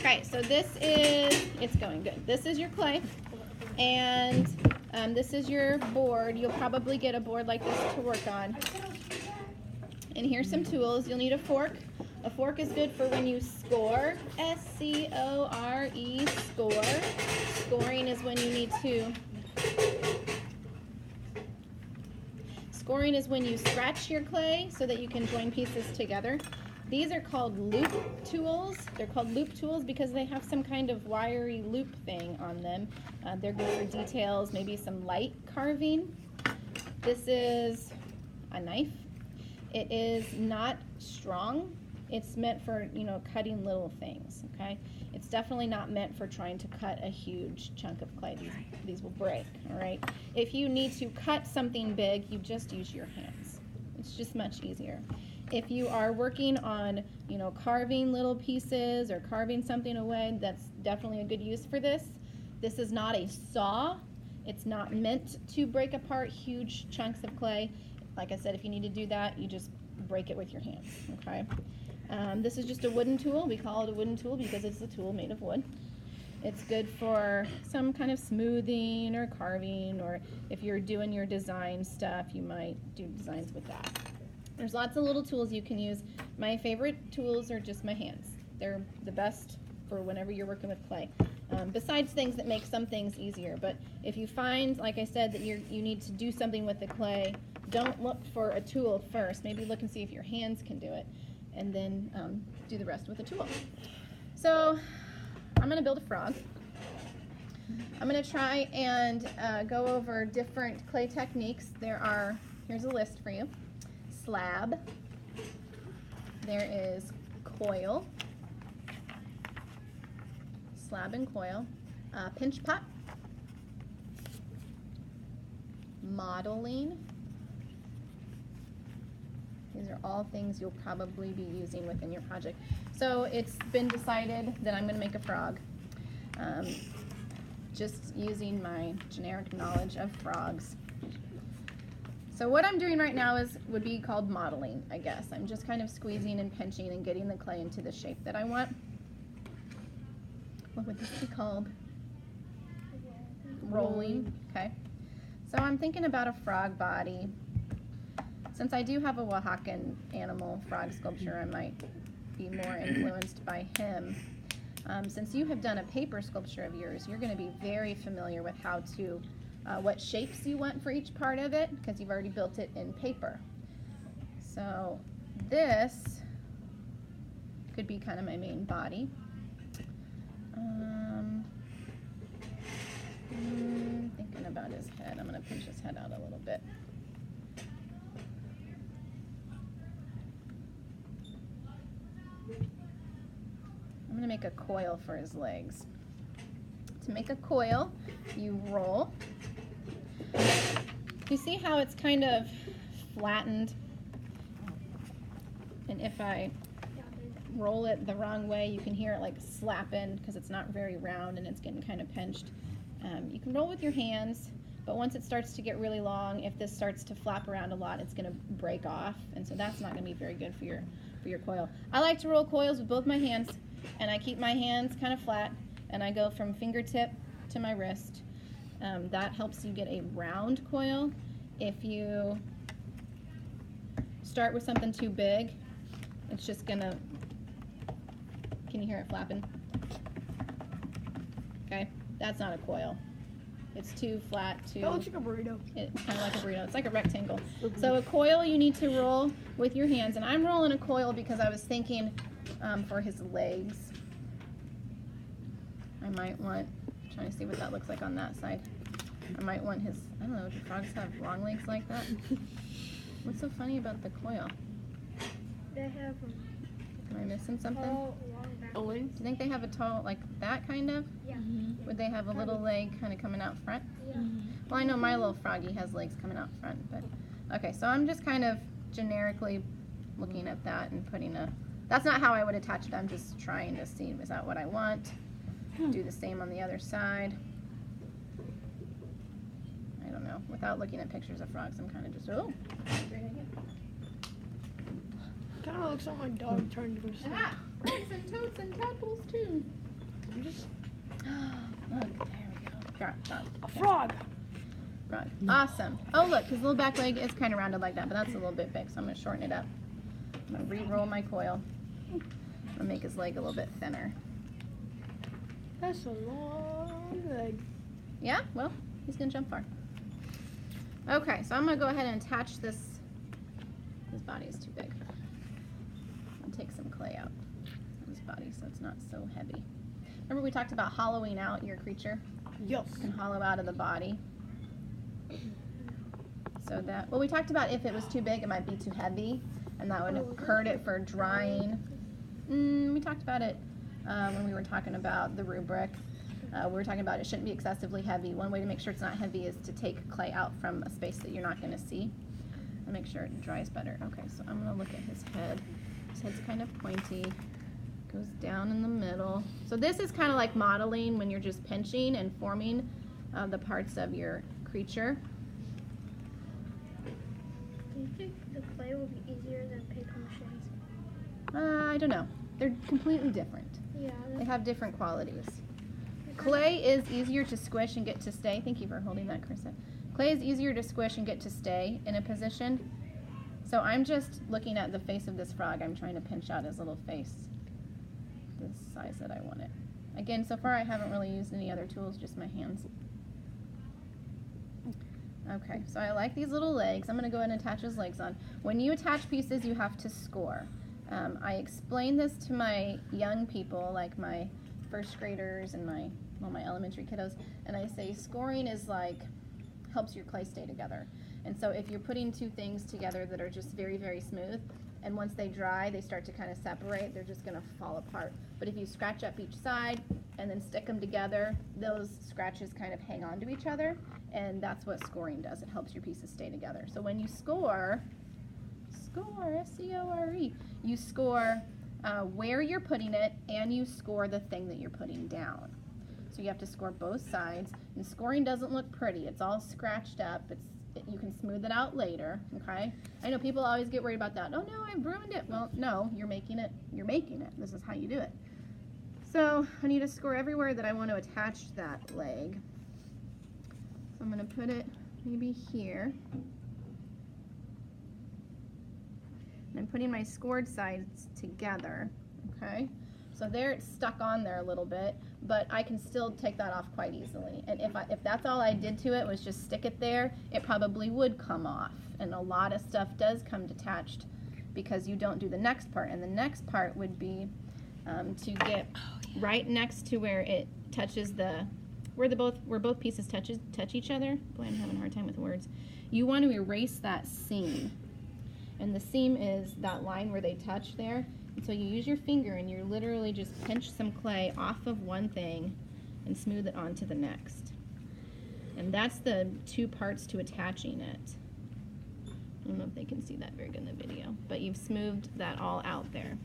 Okay, so it's going good. This is your clay, and this is your board. You'll probably get a board like this to work on. And here's some tools. You'll need a fork. A fork is good for when you score. S-C-O-R-E, score. Scoring is when you need to. Scoring is when you scratch your clay so that you can join pieces together. These are called loop tools. They're called loop tools because they have some kind of wiry loop thing on them. They're good for details, maybe some light carving. This is a knife. It is not strong. It's meant for, cutting little things, okay? It's definitely not meant for trying to cut a huge chunk of clay. These will break, all right? If you need to cut something big, you just use your hands. It's just much easier. If you are working on, carving little pieces or carving something away, that's definitely a good use for this. This is not a saw. It's not meant to break apart huge chunks of clay. Like I said, if you need to do that, you just break it with your hands, okay? This is just a wooden tool. We call it a wooden tool because it's a tool made of wood. It's good for some kind of smoothing or carving, or if you're doing your design stuff, you might do designs with that. There's lots of little tools you can use. My favorite tools are just my hands. They're the best for whenever you're working with clay. Besides things that make some things easier, but if you find, like I said, that you need to do something with the clay, don't look for a tool first. Maybe look and see if your hands can do it, and then do the rest with a tool. So I'm going to build a frog. I'm going to try and go over different clay techniques. Here's a list for you. Slab. There is coil. Slab and coil. Pinch pot. Modeling. These are all things you'll probably be using within your project. So it's been decided that I'm going to make a frog. Just using my generic knowledge of frogs. So what I'm doing right now would be called modeling, I guess. I'm just kind of squeezing and pinching and getting the clay into the shape that I want. What would this be called? Rolling. Okay. So I'm thinking about a frog body. Since I do have a Oaxacan animal frog sculpture, I might be more influenced by him. Since you have done a paper sculpture of yours, you're going to be very familiar with what shapes you want for each part of it, because you've already built it in paper. So this could be kind of my main body. Thinking about his head, I'm going to pinch his head out a little bit. I'm going to make a coil for his legs. To make a coil, you roll. You see how it's kind of flattened? And if I roll it the wrong way, you can hear it like slapping because it's not very round and it's getting kind of pinched. You can roll with your hands, but once it starts to get really long, if this starts to flap around a lot, it's going to break off, and so that's not going to be very good for your coil. I like to roll coils with both my hands, and I keep my hands kind of flat, and I go from fingertip to my wrist. That helps you get a round coil. If you start with something too big, it's just gonna, can you hear it flapping? Okay, that's not a coil. It's too flat, too. That looks like a burrito. It's kind of like a burrito. It's like a rectangle. So a coil you need to roll with your hands, and I'm rolling a coil because I was thinking for his legs. I might want, trying to see what that looks like on that side. I might want his, I don't know, do frogs have long legs like that? What's so funny about the coil? They have Am I missing something? tall, long back. A wing? Do you think they have a tall, like that kind of? Yeah. Would they have a little leg kind of coming out front? Yeah. Well, I know my little froggy has legs coming out front, but okay, so I'm just kind of generically looking at that and putting that's not how I would attach it. I'm just trying to see, is that what I want? Do the same on the other side. I don't know. Without looking at pictures of frogs, I'm kind of just, oh, great idea. Kind of looks like my dog trying to go sleep. Ah, frogs and toads and tadpoles too. I'm just Look, there we go. Frog. a frog. Frog. Awesome. Oh, look, his little back leg is kind of rounded like that, but that's a little bit big, so I'm going to shorten it up. I'm going to re-roll my coil. I'm going to make his leg a little bit thinner. That's a long leg. Yeah? Well, he's going to jump far. Okay, so I'm going to go ahead and attach this. His body is too big. I'll take some clay out of his body so it's not so heavy. Remember we talked about hollowing out your creature? Yes. You can hollow out of the body. So that, well, we talked about if it was too big, it might be too heavy, and that would hurt it for drying. We talked about it when we were talking about the rubric. We were talking about it shouldn't be excessively heavy. One way to make sure it's not heavy is to take clay out from a space that you're not going to see and make sure it dries better. Okay, so I'm going to look at his head. His head's kind of pointy. Goes down in the middle. So this is kind of like modeling when you're just pinching and forming the parts of your creature. Do you think the clay will be easier than paper mache? I don't know. They're completely different. Yeah. They have different qualities. Clay is easier to squish and get to stay. Thank you for holding that, Carissa. Clay is easier to squish and get to stay in a position. So I'm just looking at the face of this frog. I'm trying to pinch out his little face, the size that I want it. Again, so far I haven't really used any other tools, just my hands. Okay, so I like these little legs. I'm going to go ahead and attach his legs on. When you attach pieces, you have to score. I explain this to my young people, like my first graders and my elementary kiddos, and I say scoring is like, helps your clay stay together. And so if you're putting two things together that are just very, very smooth, and once they dry, they start to kind of separate, they're just going to fall apart. But if you scratch up each side and then stick them together, those scratches kind of hang on to each other, and that's what scoring does. It helps your pieces stay together. So when you score, S-C-O-R-E, you score where you're putting it, and you score the thing that you're putting down. So you have to score both sides, and scoring doesn't look pretty. It's all scratched up. You can smooth it out later, okay? I know people always get worried about that. Oh no, I've ruined it. Well, no, you're making it. You're making it. This is how you do it. So I need to score everywhere that I want to attach that leg. So I'm going to put it maybe here. And I'm putting my scored sides together, okay? So there it's stuck on there a little bit, but I can still take that off quite easily. And if that's all I did to it was just stick it there, it probably would come off. And a lot of stuff does come detached because you don't do the next part. And the next part would be to get right next to where it touches where both pieces touch each other. Boy, I'm having a hard time with words. You want to erase that seam. And the seam is that line where they touch there. And so you use your finger and you literally just pinch some clay off of one thing and smooth it onto the next. And that's the two parts to attaching it. I don't know if they can see that very good in the video, but you've smoothed that all out there.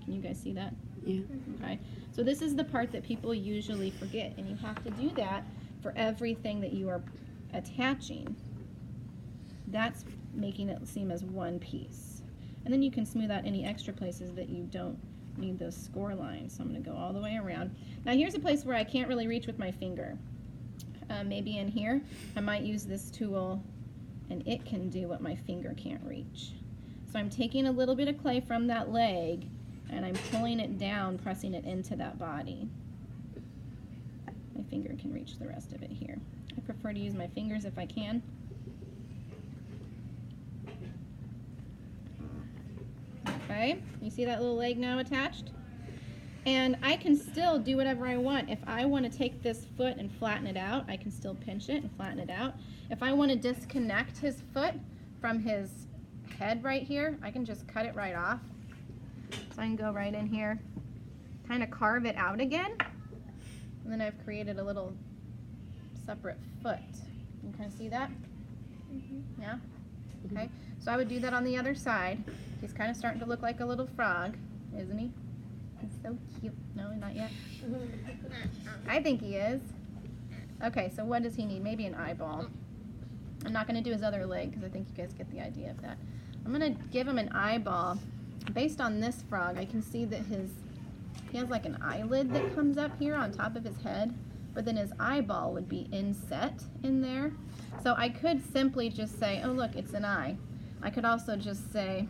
Can you guys see that? Yeah. Okay. So this is the part that people usually forget, and you have to do that for everything that you are attaching. That's making it seem as one piece. And then you can smooth out any extra places that you don't need those score lines. So I'm going to go all the way around. Now here's a place where I can't really reach with my finger. Maybe in here I might use this tool and it can do what my finger can't reach. So I'm taking a little bit of clay from that leg and I'm pulling it down, pressing it into that body. My finger can reach the rest of it here. I prefer to use my fingers if I can. Okay, you see that little leg now attached? And I can still do whatever I want. If I want to take this foot and flatten it out, I can still pinch it and flatten it out. If I want to disconnect his foot from his head right here, I can just cut it right off. So I can go right in here, kind of carve it out again, and then I've created a little separate foot. You kind of see that? Mm-hmm. Yeah? Okay, so I would do that on the other side. He's kind of starting to look like a little frog, isn't he? He's so cute. No, not yet. I think he is. Okay, so what does he need? Maybe an eyeball. I'm not going to do his other leg because I think you guys get the idea of that. I'm going to give him an eyeball. Based on this frog, I can see that his he has like an eyelid that comes up here on top of his head, but then his eyeball would be inset in there. So I could simply just say, oh look, it's an eye. I could also just say